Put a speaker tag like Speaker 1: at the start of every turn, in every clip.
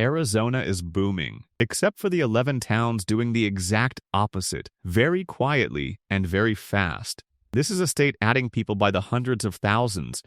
Speaker 1: Arizona is booming, except for the 11 towns doing the exact opposite, very quietly and very fast. This is a state adding people by the hundreds of thousands,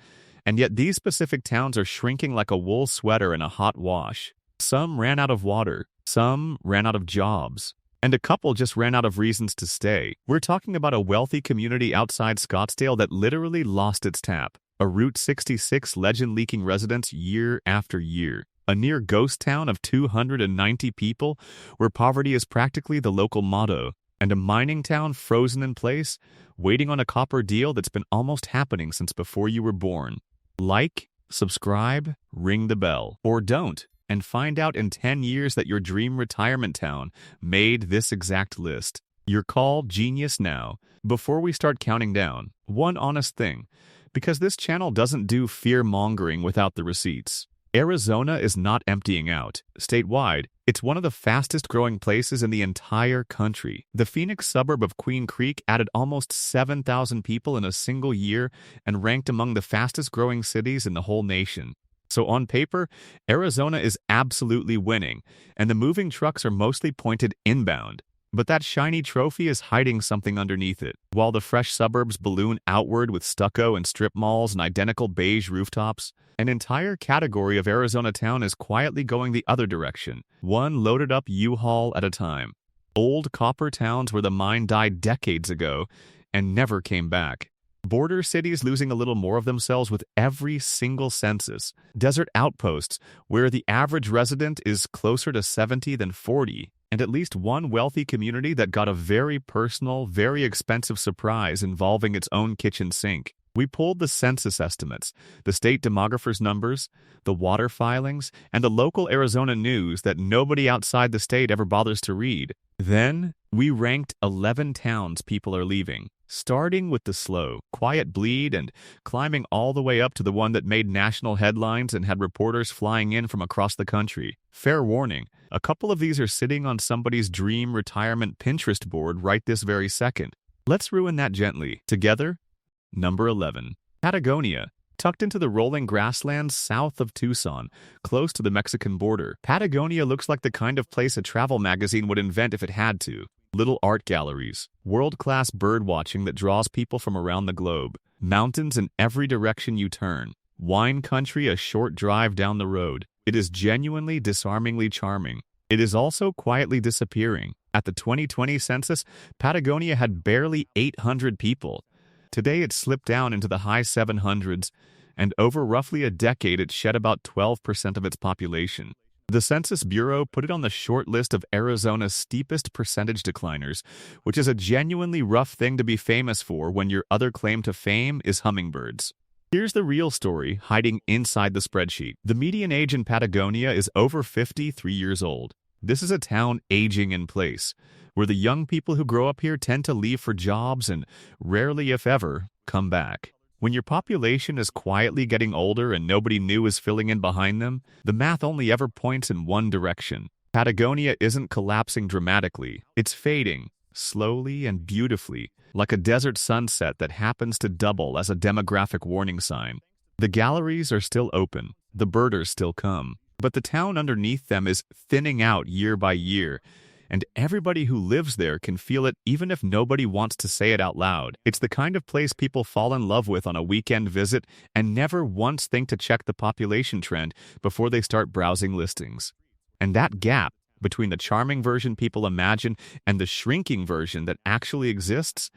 Speaker 1: and yet these specific towns are shrinking like a wool sweater in a hot wash. Some ran out of water, some ran out of jobs, and a couple just ran out of reasons to stay. We're talking about a wealthy community outside Scottsdale that literally lost its tap. A Route 66 legend leaking residents year after year. A near ghost town of 290 people where poverty is practically the local motto. And a mining town frozen in place, waiting on a copper deal that's been almost happening since before you were born. Like, subscribe, ring the bell, or don't, and find out in 10 years that your dream retirement town made this exact list. Your call, genius now. Before we start counting down, one honest thing, because this channel doesn't do fear-mongering without the receipts. Arizona is not emptying out. Statewide, it's one of the fastest-growing places in the entire country. The Phoenix suburb of Queen Creek added almost 7,000 people in a single year and ranked among the fastest-growing cities in the whole nation. So on paper, Arizona is absolutely winning, and the moving trucks are mostly pointed inbound. But that shiny trophy is hiding something underneath it. While the fresh suburbs balloon outward with stucco and strip malls and identical beige rooftops, an entire category of Arizona town is quietly going the other direction, one loaded up U-Haul at a time. Old copper towns where the mine died decades ago and never came back. Border cities losing a little more of themselves with every single census. Desert outposts where the average resident is closer to 70 than 40. And at least one wealthy community that got a very personal, very expensive surprise involving its own kitchen sink. We pulled the census estimates, the state demographer's numbers, the water filings, and the local Arizona news that nobody outside the state ever bothers to read. Then, we ranked 11 towns people are leaving, starting with the slow, quiet bleed and climbing all the way up to the one that made national headlines and had reporters flying in from across the country. Fair warning, a couple of these are sitting on somebody's dream retirement Pinterest board right this very second. Let's ruin that gently. Together, number 11. Patagonia. Tucked into the rolling grasslands south of Tucson, close to the Mexican border, Patagonia looks like the kind of place a travel magazine would invent if it had to. Little art galleries, world-class bird watching that draws people from around the globe, mountains in every direction you turn, wine country a short drive down the road. It is genuinely disarmingly charming. It is also quietly disappearing. At the 2020 census, Patagonia had barely 800 people. Today it slipped down into the high 700s, and over roughly a decade it shed about 12% of its population. The Census Bureau put it on the short list of Arizona's steepest percentage decliners, which is a genuinely rough thing to be famous for when your other claim to fame is hummingbirds. Here's the real story hiding inside the spreadsheet. The median age in Patagonia is over 53 years old. This is a town aging in place, where the young people who grow up here tend to leave for jobs and rarely, if ever, come back. When your population is quietly getting older and nobody new is filling in behind them, the math only ever points in one direction. Patagonia isn't collapsing dramatically. It's fading, slowly and beautifully, like a desert sunset that happens to double as a demographic warning sign. The galleries are still open, the birders still come, but the town underneath them is thinning out year by year, and everybody who lives there can feel it even if nobody wants to say it out loud. It's the kind of place people fall in love with on a weekend visit and never once think to check the population trend before they start browsing listings. And that gap between the charming version people imagine and the shrinking version that actually exists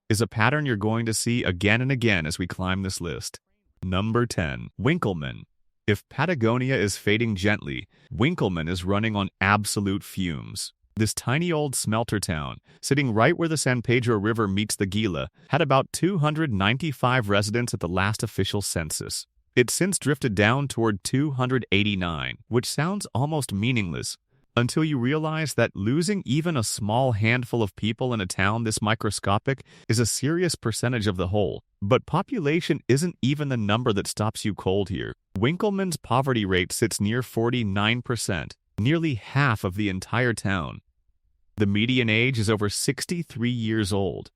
Speaker 1: is a pattern you're going to see again and again as we climb this list. Number 10. Winkelman. If Patagonia is fading gently, Winkelman is running on absolute fumes. This tiny old smelter town, sitting right where the San Pedro River meets the Gila, had about 295 residents at the last official census. It's since drifted down toward 289, which sounds almost meaningless, until you realize that losing even a small handful of people in a town this microscopic is a serious percentage of the whole. But population isn't even the number that stops you cold here. Winkelman's poverty rate sits near 49%, nearly half of the entire town. The median age is over 63 years old.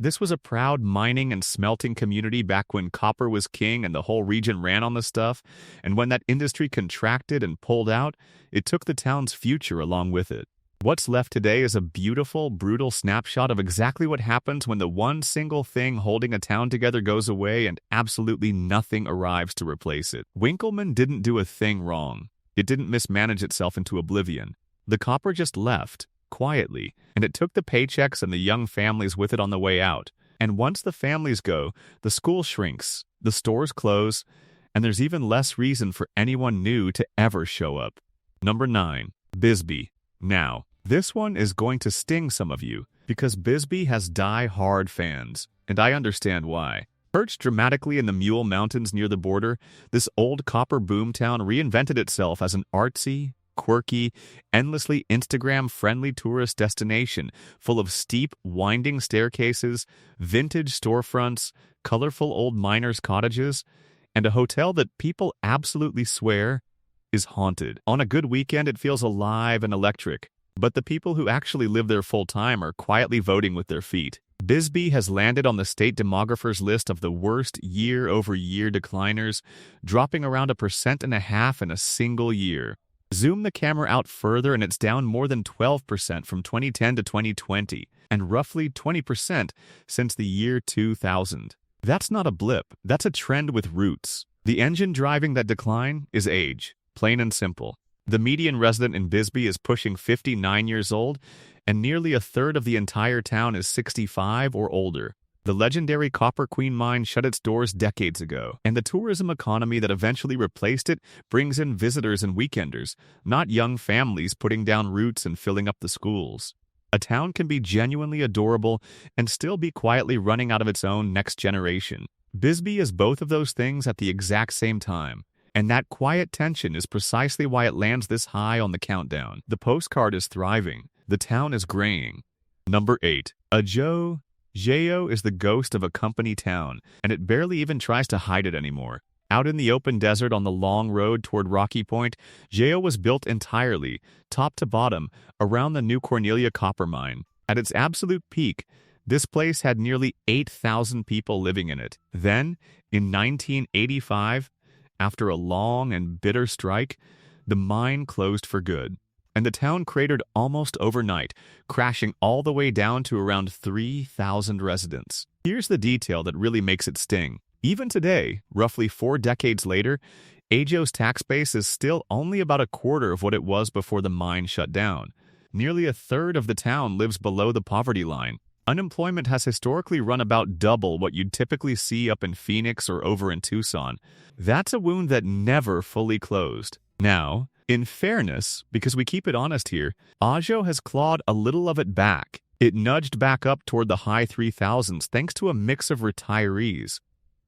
Speaker 1: This was a proud mining and smelting community back when copper was king and the whole region ran on the stuff, and when that industry contracted and pulled out, it took the town's future along with it. What's left today is a beautiful, brutal snapshot of exactly what happens when the one single thing holding a town together goes away and absolutely nothing arrives to replace it. Winkelman didn't do a thing wrong. It didn't mismanage itself into oblivion. The copper just left, quietly, and it took the paychecks and the young families with it on the way out. And once the families go, the school shrinks, the stores close, and there's even less reason for anyone new to ever show up. Number 9. Bisbee. Now, this one is going to sting some of you, because Bisbee has die-hard fans, and I understand why. Perched dramatically in the Mule Mountains near the border, this old copper boomtown reinvented itself as an artsy, quirky, endlessly Instagram-friendly tourist destination full of steep, winding staircases, vintage storefronts, colorful old miners' cottages, and a hotel that people absolutely swear is haunted. On a good weekend, it feels alive and electric, but the people who actually live there full-time are quietly voting with their feet. Bisbee has landed on the state demographer's list of the worst year-over-year decliners, dropping around 1.5% in a single year. Zoom the camera out further and it's down more than 12% from 2010 to 2020, and roughly 20% since the year 2000. That's not a blip, that's a trend with roots. The engine driving that decline is age, plain and simple. The median resident in Bisbee is pushing 59 years old, and nearly a third of the entire town is 65 or older. The legendary Copper Queen mine shut its doors decades ago, and the tourism economy that eventually replaced it brings in visitors and weekenders, not young families putting down roots and filling up the schools. A town can be genuinely adorable and still be quietly running out of its own next generation. Bisbee is both of those things at the exact same time. And that quiet tension is precisely why it lands this high on the countdown. The postcard is thriving. The town is graying. Number 8. Ajo. Jao is the ghost of a company town, and it barely even tries to hide it anymore. Out in the open desert on the long road toward Rocky Point, Jao was built entirely, top to bottom, around the New Cornelia copper mine. At its absolute peak, this place had nearly 8,000 people living in it. Then, in 1985, after a long and bitter strike, the mine closed for good, and the town cratered almost overnight, crashing all the way down to around 3,000 residents. Here's the detail that really makes it sting. Even today, roughly 4 decades later, Ajo's tax base is still only about a quarter of what it was before the mine shut down. Nearly a third of the town lives below the poverty line. Unemployment has historically run about double what you'd typically see up in Phoenix or over in Tucson. That's a wound that never fully closed. Now, in fairness, because we keep it honest here, Ajo has clawed a little of it back. It nudged back up toward the high 3,000s thanks to a mix of retirees,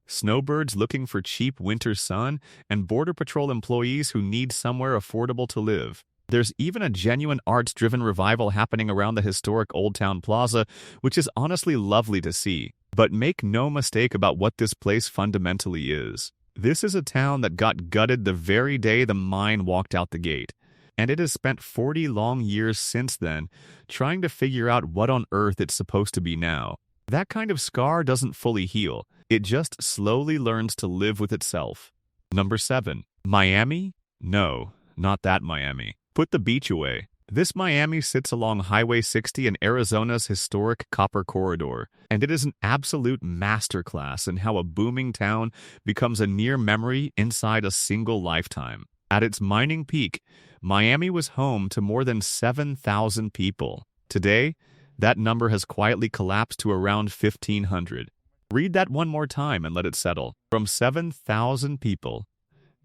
Speaker 1: snowbirds looking for cheap winter sun, and Border Patrol employees who need somewhere affordable to live. There's even a genuine arts-driven revival happening around the historic Old Town Plaza, which is honestly lovely to see. But make no mistake about what this place fundamentally is. This is a town that got gutted the very day the mine walked out the gate, and it has spent 40 long years since then trying to figure out what on earth it's supposed to be now. That kind of scar doesn't fully heal. It just slowly learns to live with itself. Number 7. Miami? No, not that Miami. Put the beach away. This Miami sits along Highway 60 in Arizona's historic Copper Corridor, and it is an absolute masterclass in how a booming town becomes a near memory inside a single lifetime. At its mining peak, Miami was home to more than 7,000 people. Today, that number has quietly collapsed to around 1,500. Read that one more time and let it settle. From 7,000 people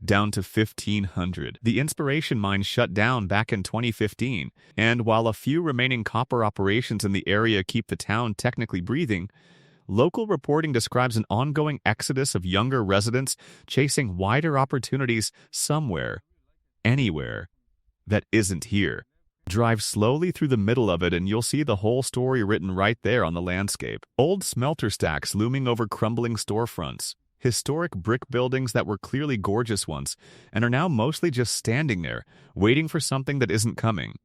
Speaker 1: down to 1,500. The Inspiration Mine shut down back in 2015, and while a few remaining copper operations in the area keep the town technically breathing, local reporting describes an ongoing exodus of younger residents chasing wider opportunities somewhere, anywhere, that isn't here. Drive slowly through the middle of it and you'll see the whole story written right there on the landscape. Old smelter stacks looming over crumbling storefronts. Historic brick buildings that were clearly gorgeous once and are now mostly just standing there, waiting for something that isn't coming.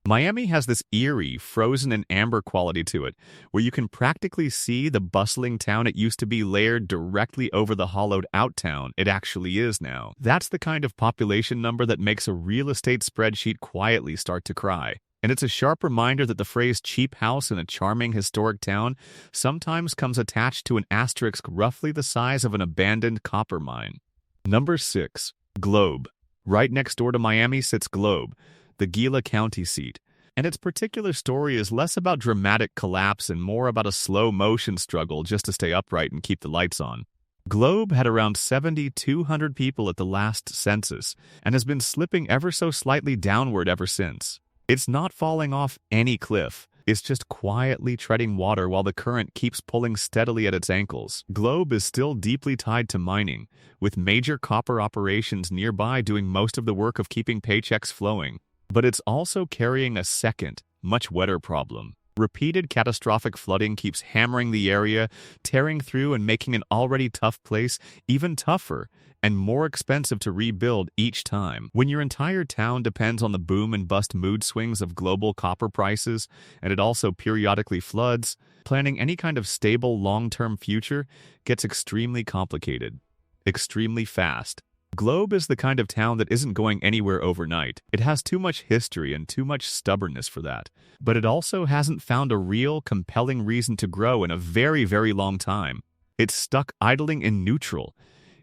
Speaker 1: Miami has this eerie, frozen and amber quality to it, where you can practically see the bustling town it used to be layered directly over the hollowed-out town it actually is now. That's the kind of population number that makes a real estate spreadsheet quietly start to cry. And it's a sharp reminder that the phrase cheap house in a charming historic town sometimes comes attached to an asterisk roughly the size of an abandoned copper mine. Number 6. Globe. Right next door to Miami sits Globe, the Gila County seat, and its particular story is less about dramatic collapse and more about a slow-motion struggle just to stay upright and keep the lights on. Globe had around 7,200 people at the last census and has been slipping ever so slightly downward ever since. It's not falling off any cliff. It's just quietly treading water while the current keeps pulling steadily at its ankles. Globe is still deeply tied to mining, with major copper operations nearby doing most of the work of keeping paychecks flowing. But it's also carrying a second, much wetter problem. Repeated catastrophic flooding keeps hammering the area, tearing through and making an already tough place even tougher and more expensive to rebuild each time. When your entire town depends on the boom and bust mood swings of global copper prices, and it also periodically floods, planning any kind of stable long-term future gets extremely complicated, extremely fast. Globe is the kind of town that isn't going anywhere overnight. It has too much history and too much stubbornness for that. But it also hasn't found a real, compelling reason to grow in a very, very long time. It's stuck idling in neutral,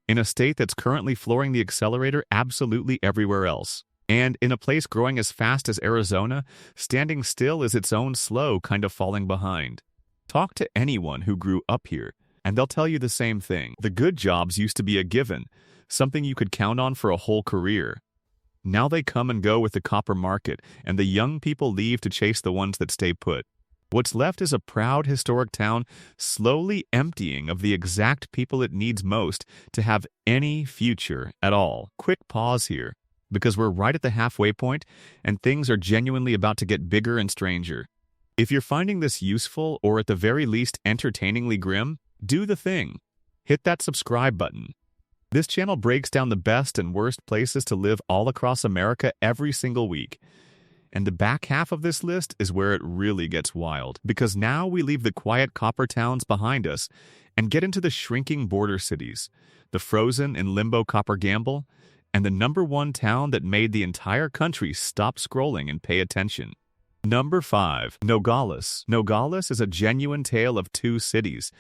Speaker 1: in a state that's currently flooring the accelerator absolutely everywhere else. And in a place growing as fast as Arizona, standing still is its own slow kind of falling behind. Talk to anyone who grew up here, and they'll tell you the same thing. The good jobs used to be a given, something you could count on for a whole career. Now they come and go with the copper market, and the young people leave to chase the ones that stay put. What's left is a proud historic town slowly emptying of the exact people it needs most to have any future at all. Quick pause here, because we're right at the halfway point, and things are genuinely about to get bigger and stranger. If you're finding this useful, or at the very least entertainingly grim, do the thing. Hit that subscribe button. This channel breaks down the best and worst places to live all across America every single week. And the back half of this list is where it really gets wild, because now we leave the quiet copper towns behind us and get into the shrinking border cities, the frozen and limbo copper gamble, and the number one town that made the entire country stop scrolling and pay attention. Number 5. Nogales. Nogales is a genuine tale of two cities,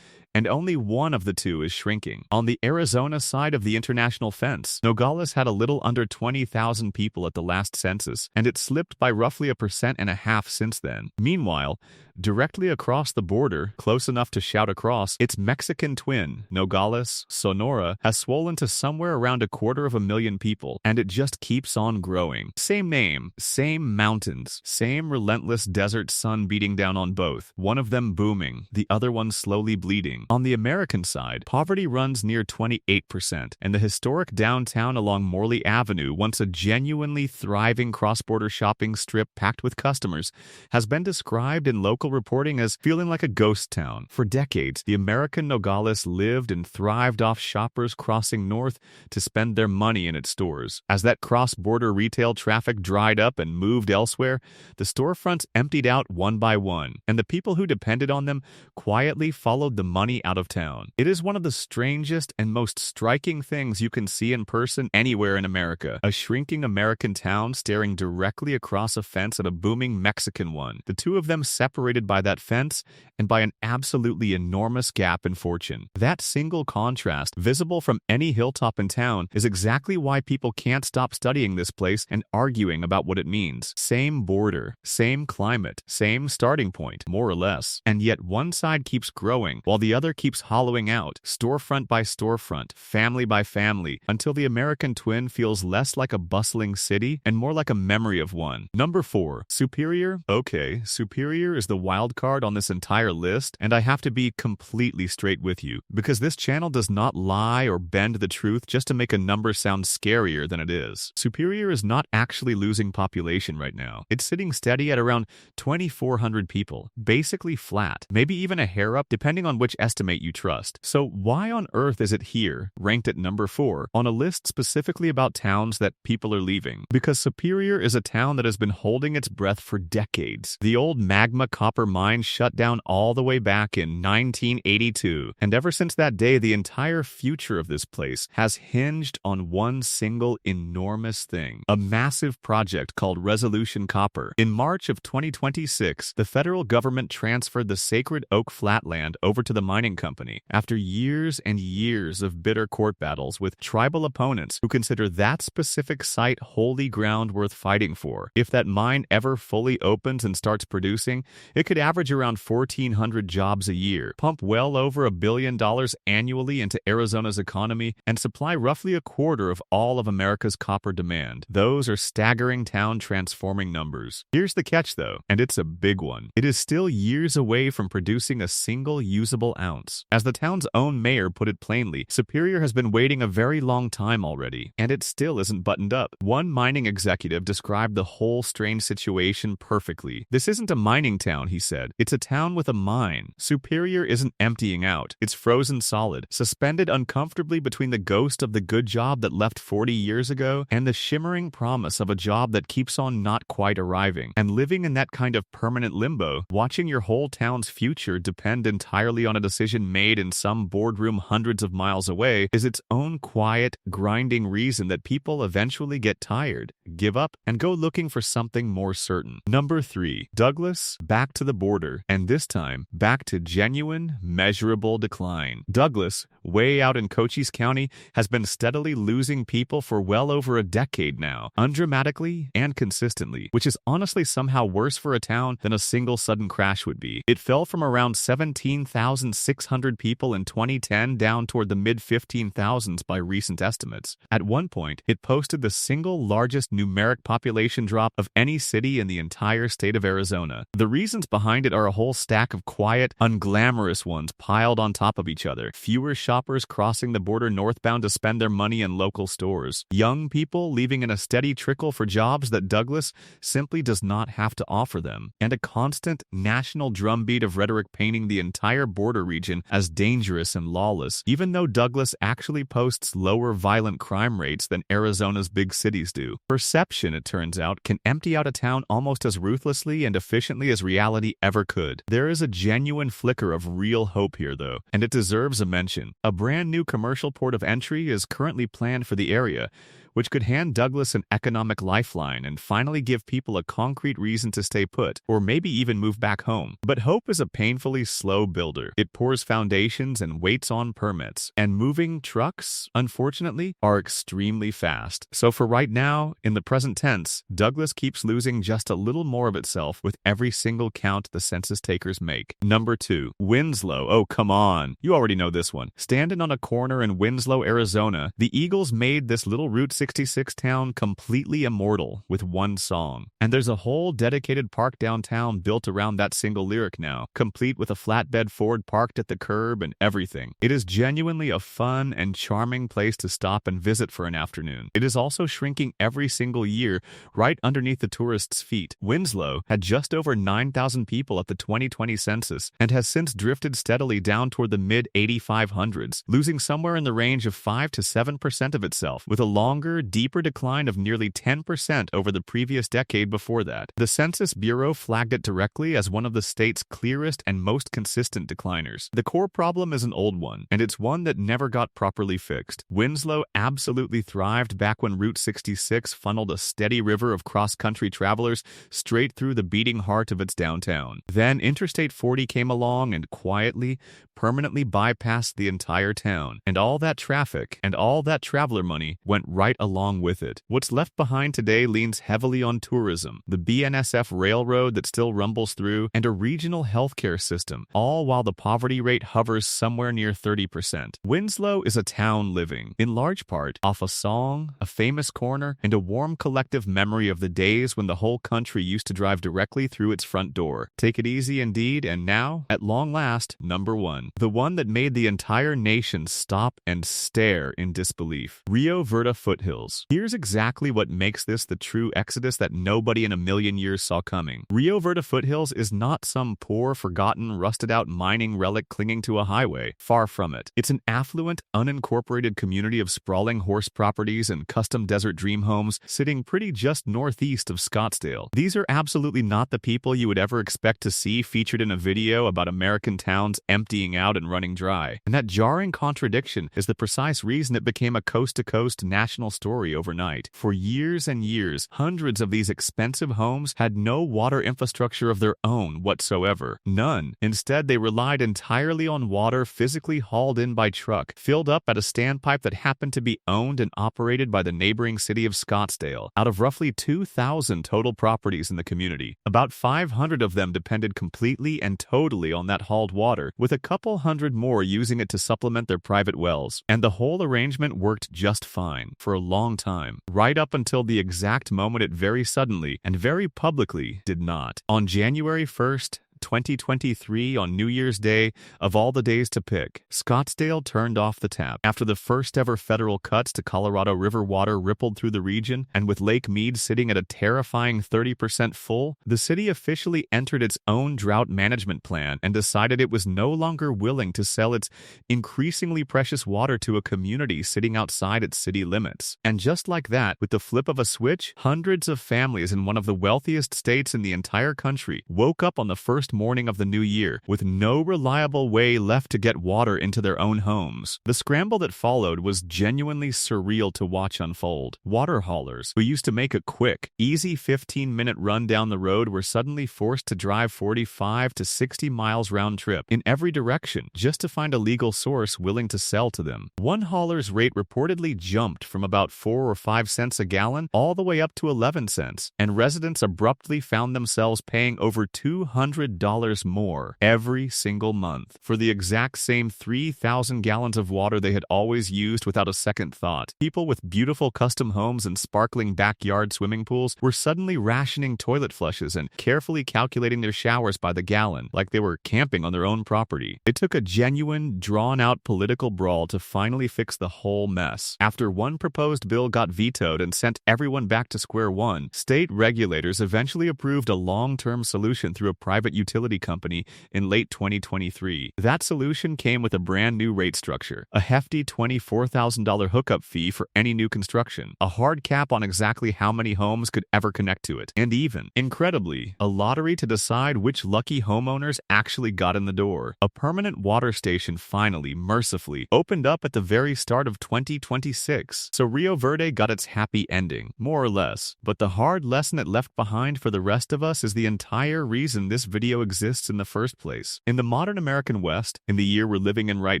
Speaker 1: and only one of the two is shrinking. On the Arizona side of the international fence, Nogales had a little under 20,000 people at the last census, and it slipped by roughly 1.5% since then. Meanwhile, directly across the border, close enough to shout across, its Mexican twin, Nogales, Sonora, has swollen to somewhere around 250,000 people, and it just keeps on growing. Same name, same mountains, same relentless desert sun beating down on both, one of them booming, the other one slowly bleeding. On the American side, poverty runs near 28%, and the historic downtown along Morley Avenue, once a genuinely thriving cross-border shopping strip packed with customers, has been described in local reporting as feeling like a ghost town. For decades, the American Nogales lived and thrived off shoppers crossing north to spend their money in its stores. As that cross-border retail traffic dried up and moved elsewhere, the storefronts emptied out one by one, and the people who depended on them quietly followed the money out of town. It is one of the strangest and most striking things you can see in person anywhere in America. A shrinking American town staring directly across a fence at a booming Mexican one. The two of them separated by that fence and by an absolutely enormous gap in fortune. That single contrast, visible from any hilltop in town, is exactly why people can't stop studying this place and arguing about what it means. Same border, same climate, same starting point, more or less. And yet one side keeps growing, while the other keeps hollowing out, storefront by storefront, family by family, until the American twin feels less like a bustling city and more like a memory of one. Number 4. Superior? Okay, Superior is the wild card on this entire list, and I have to be completely straight with you, because this channel does not lie or bend the truth just to make a number sound scarier than it is. Superior is not actually losing population right now. It's sitting steady at around 2,400 people, basically flat, maybe even a hair up depending on which estimate you trust. So why on earth is it here, ranked at number 4, on a list specifically about towns that people are leaving? Because Superior is a town that has been holding its breath for decades. The old magma copper mine shut down all the way back in 1982, and ever since that day, the entire future of this place has hinged on one single enormous thing, a massive project called Resolution Copper. In March of 2026, the federal government transferred the sacred oak flatland over to the mining company after years and years of bitter court battles with tribal opponents who consider that specific site holy ground worth fighting for. If that mine ever fully opens and starts producing, it could average around 1,400 jobs a year, pump well over $1 billion annually into Arizona's economy, and supply roughly a quarter of all of America's copper demand. Those are staggering town-transforming numbers. Here's the catch, though, and it's a big one. It is still years away from producing a single usable ounce. As the town's own mayor put it plainly, Superior has been waiting a very long time already, and it still isn't buttoned up. One mining executive described the whole strange situation perfectly. "This isn't a mining town," he said. "It's a town with a mine. Superior isn't emptying out. It's frozen solid, suspended uncomfortably between the ghost of the good job that left 40 years ago and the shimmering promise of a job that keeps on not quite arriving. And living in that kind of permanent limbo, watching your whole town's future depend entirely on a decision made in some boardroom hundreds of miles away, is its own quiet, grinding reason that people eventually get tired, give up, and go looking for something more certain." Number 3. Douglas, back to the border, and this time, back to genuine, measurable decline. Douglas, way out in Cochise County, has been steadily losing people for well over a decade now, undramatically and consistently, which is honestly somehow worse for a town than a single sudden crash would be. It fell from around 17,600 people in 2010 down toward the mid-15,000s by recent estimates. At one point, it posted the single largest numeric population drop of any city in the entire state of Arizona. The reasons behind it are a whole stack of quiet, unglamorous ones piled on top of each other. Fewer shoppers crossing the border northbound to spend their money in local stores. Young people leaving in a steady trickle for jobs that Douglas simply does not have to offer them. And a constant national drumbeat of rhetoric painting the entire border region as dangerous and lawless, even though Douglas actually posts lower violent crime rates than Arizona's big cities do. Perception, it turns out, can empty out a town almost as ruthlessly and efficiently as reality ever could. There is a genuine flicker of real hope here, though, and it deserves a mention. A brand new commercial port of entry is currently planned for the area, which could hand Douglas an economic lifeline and finally give people a concrete reason to stay put, or maybe even move back home. But hope is a painfully slow builder. It pours foundations and waits on permits. And moving trucks, unfortunately, are extremely fast. So for right now, in the present tense, Douglas keeps losing just a little more of itself with every single count the census takers make. Number 2. Winslow. Oh, come on. You already know this one. Standing on a corner in Winslow, Arizona, the Eagles made this little Route 66 town completely immortal with one song. And there's a whole dedicated park downtown built around that single lyric now, complete with a flatbed Ford parked at the curb and everything. It is genuinely a fun and charming place to stop and visit for an afternoon. It is also shrinking every single year right underneath the tourists' feet. Winslow had just over 9,000 people at the 2020 census and has since drifted steadily down toward the mid-8500s, losing somewhere in the range of 5 to 7% of itself, with a longer, deeper decline of nearly 10% over the previous decade before that. The Census Bureau flagged it directly as one of the state's clearest and most consistent decliners. The core problem is an old one, and it's one that never got properly fixed. Winslow absolutely thrived back when Route 66 funneled a steady river of cross-country travelers straight through the beating heart of its downtown. Then Interstate 40 came along and quietly, permanently bypassed the entire town, and all that traffic and all that traveler money went right along with it. What's left behind today leans heavily on tourism, the BNSF railroad that still rumbles through, and a regional healthcare system, all while the poverty rate hovers somewhere near 30%. Winslow is a town living, in large part, off a song, a famous corner, and a warm collective memory of the days when the whole country used to drive directly through its front door. Take it easy indeed, and now, at long last, number 1. The one that made the entire nation stop and stare in disbelief. Rio Verde foothills. foothills. Here's exactly what makes this the true exodus that nobody in a million years saw coming. Rio Verde foothills is not some poor, forgotten, rusted-out mining relic clinging to a highway. Far from it. It's an affluent, unincorporated community of sprawling horse properties and custom desert dream homes sitting pretty just northeast of Scottsdale. These are absolutely not the people you would ever expect to see featured in a video about American towns emptying out and running dry. And that jarring contradiction is the precise reason it became a coast-to-coast national story overnight. For years and years, hundreds of these expensive homes had no water infrastructure of their own whatsoever. None. Instead, they relied entirely on water physically hauled in by truck, filled up at a standpipe that happened to be owned and operated by the neighboring city of Scottsdale. Out of roughly 2,000 total properties in the community, about 500 of them depended completely and totally on that hauled water, with a couple hundred more using it to supplement their private wells. And the whole arrangement worked just fine for a long time, right up until the exact moment it very suddenly and very publicly did not. On January 1st, 2023, on New Year's Day, of all the days to pick, Scottsdale turned off the tap. After the first ever federal cuts to Colorado River water rippled through the region, and with Lake Mead sitting at a terrifying 30% full, the city officially entered its own drought management plan and decided it was no longer willing to sell its increasingly precious water to a community sitting outside its city limits. And just like that, with the flip of a switch, hundreds of families in one of the wealthiest states in the entire country woke up on the first morning of the new year with no reliable way left to get water into their own homes. The scramble that followed was genuinely surreal to watch unfold. Water haulers, who used to make a quick, easy 15-minute run down the road, were suddenly forced to drive 45 to 60 miles round trip in every direction just to find a legal source willing to sell to them. One hauler's rate reportedly jumped from about 4 or 5 cents a gallon all the way up to 11 cents, and residents abruptly found themselves paying over $200 more every single month for the exact same 3,000 gallons of water they had always used without a second thought. People with beautiful custom homes and sparkling backyard swimming pools were suddenly rationing toilet flushes and carefully calculating their showers by the gallon, like they were camping on their own property. It took a genuine, drawn-out political brawl to finally fix the whole mess. After one proposed bill got vetoed and sent everyone back to square one, state regulators eventually approved a long-term solution through a private utility company in late 2023. That solution came with a brand new rate structure, a hefty $24,000 hookup fee for any new construction, a hard cap on exactly how many homes could ever connect to it, and even, incredibly, a lottery to decide which lucky homeowners actually got in the door. A permanent water station finally, mercifully, opened up at the very start of 2026, so Rio Verde got its happy ending, more or less. But the hard lesson it left behind for the rest of us is the entire reason this video exists in the first place. In the modern American West, in the year we're living in right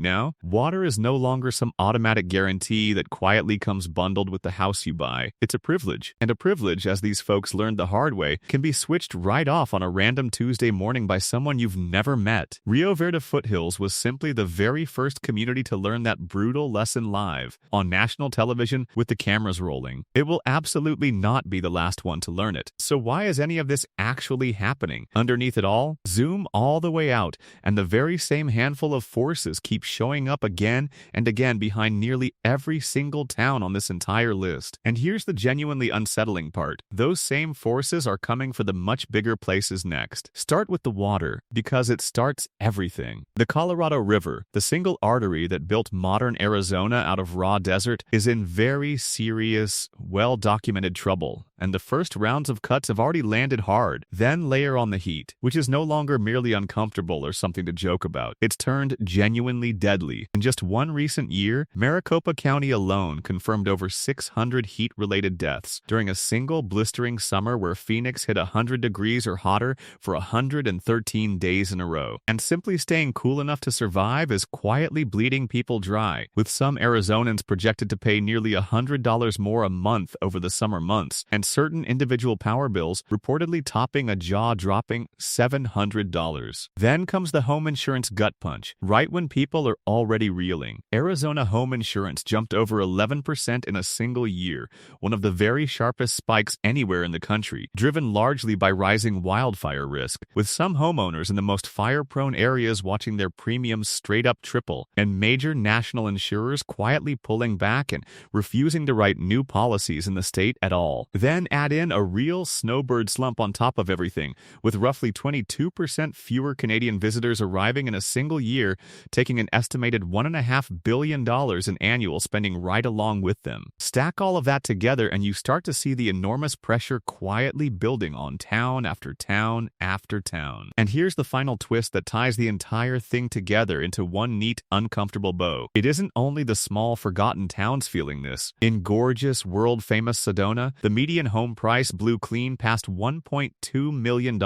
Speaker 1: now, water is no longer some automatic guarantee that quietly comes bundled with the house you buy. It's a privilege. And a privilege, as these folks learned the hard way, can be switched right off on a random Tuesday morning by someone you've never met. Rio Verde Foothills was simply the very first community to learn that brutal lesson live, on national television with the cameras rolling. It will absolutely not be the last one to learn it. So why is any of this actually happening? Underneath it all, zoom all the way out, and the very same handful of forces keep showing up again and again behind nearly every single town on this entire list. And here's the genuinely unsettling part. Those same forces are coming for the much bigger places next. Start with the water, because it starts everything. The Colorado River, the single artery that built modern Arizona out of raw desert, is in very serious, well-documented trouble. And the first rounds of cuts have already landed hard. Then layer on the heat, which is no longer merely uncomfortable or something to joke about. It's turned genuinely deadly. In just one recent year, Maricopa County alone confirmed over 600 heat-related deaths during a single blistering summer where Phoenix hit 100 degrees or hotter for 113 days in a row. And simply staying cool enough to survive is quietly bleeding people dry, with some Arizonans projected to pay nearly $100 more a month over the summer months, and certain individual power bills reportedly topping a jaw-dropping $700. Then comes the home insurance gut punch, right when people are already reeling. Arizona home insurance jumped over 11% in a single year, one of the very sharpest spikes anywhere in the country, driven largely by rising wildfire risk, with some homeowners in the most fire-prone areas watching their premiums straight up triple, and major national insurers quietly pulling back and refusing to write new policies in the state at all. Then add in a real snowbird slump on top of everything, with roughly 22% fewer Canadian visitors arriving in a single year, taking an estimated $1.5 billion in annual spending right along with them. Stack all of that together and you start to see the enormous pressure quietly building on town after town after town. And here's the final twist that ties the entire thing together into one neat, uncomfortable bow. It isn't only the small, forgotten towns feeling this. In gorgeous, world-famous Sedona, the median home price blew clean past $1.2 million,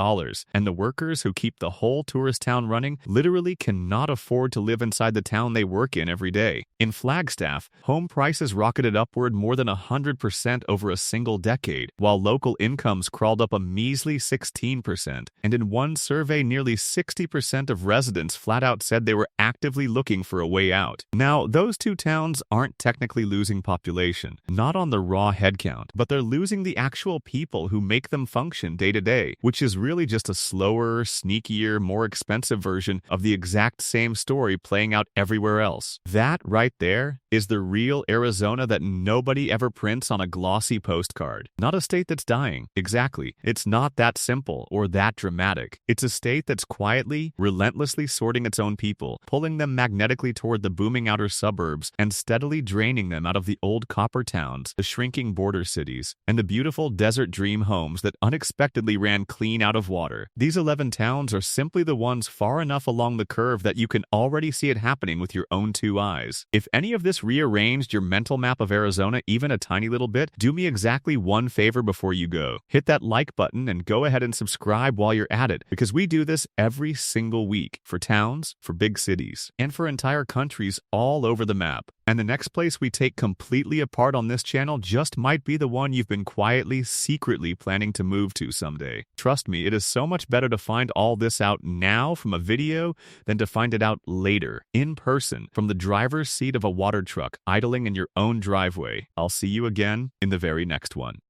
Speaker 1: and the workers who keep the whole tourist town running literally cannot afford to live inside the town they work in every day. In Flagstaff, home prices rocketed upward more than 100% over a single decade, while local incomes crawled up a measly 16%, and in one survey nearly 60% of residents flat out said they were actively looking for a way out. Now, those two towns aren't technically losing population, not on the raw headcount, but they're losing the actual people who make them function day to day, which is really just a slower, sneakier, more expensive version of the exact same story playing out everywhere else. That right there is the real Arizona that nobody ever prints on a glossy postcard. Not a state that's dying. Exactly. It's not that simple or that dramatic. It's a state that's quietly, relentlessly sorting its own people, pulling them magnetically toward the booming outer suburbs and steadily draining them out of the old copper towns, the shrinking border cities, and the beautiful desert dream homes that unexpectedly ran clean out of water. These 11 towns are simply the ones far enough along the curve that you can already see it happening with your own two eyes. If any of this rearranged your mental map of Arizona even a tiny little bit, do me exactly one favor before you go. Hit that like button and go ahead and subscribe while you're at it, because we do this every single week for towns, for big cities, and for entire countries all over the map. And the next place we take completely apart on this channel just might be the one you've been quietly, secretly planning to move to someday. Trust me, it is so much better to find all this out now from a video than to find it out later, in person, from the driver's seat of a water truck idling in your own driveway. I'll see you again in the very next one.